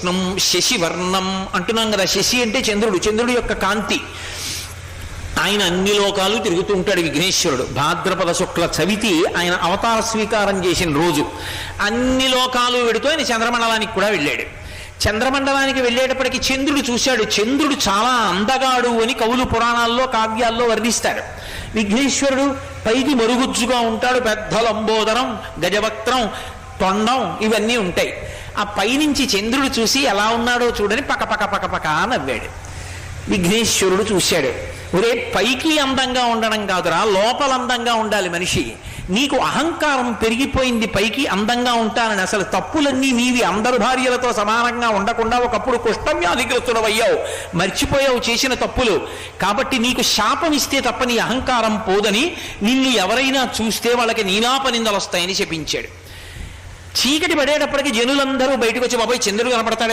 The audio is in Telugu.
కృష్ణం శశివర్ణం అంటున్నాం కదా. శశి అంటే చంద్రుడు, చంద్రుడి యొక్క కాంతి. ఆయన అన్ని లోకాలు తిరుగుతూ ఉంటాడు విఘ్నేశ్వరుడు. భాద్రపద శుక్ల చవితి ఆయన అవతార స్వీకారం చేసిన రోజు. అన్ని లోకాలు వెడుతూ ఆయన చంద్రమండలానికి కూడా వెళ్ళాడు. చంద్రమండలానికి వెళ్ళేటప్పటికి చంద్రుడు చూశాడు. చంద్రుడు చాలా అందగాడు అని కవులు పురాణాల్లో కావ్యాల్లో వర్ణిస్తారు. విఘ్నేశ్వరుడు పైకి మరుగుజ్జుగా ఉంటాడు, పెద్ద లంబోదరం, గజవక్త్రం, తొండం ఇవన్నీ ఉంటాయి. ఆ పైనుంచి చంద్రుడు చూసి ఎలా ఉన్నాడో చూడని పకపక పకపక నవ్వాడు. విఘ్నేశ్వరుడు చూశాడు. ఒరే, పైకి అందంగా ఉండడం కాదురా, లోపల అందంగా ఉండాలి మనిషి. నీకు అహంకారం పెరిగిపోయింది, పైకి అందంగా ఉంటానని. అసలు తప్పులన్నీ నీవి. అందరు భార్యలతో సమానంగా ఉండకుండా ఒకప్పుడు కుష్ఠవ్యాధిగ్రస్తుడవయ్యావు, మర్చిపోయావు చేసిన తప్పులు. కాబట్టి నీకు శాపం ఇస్తే తప్ప నీ అహంకారం పోదని, నిన్ను ఎవరైనా చూస్తే వాళ్ళకి నీనాపనిందలు వస్తాయని చెప్పించాడు. చీకటి పడేటప్పటికి జనులందరూ బయటకు వచ్చి, బాబాయ్ చంద్రుడు కనపడతాడు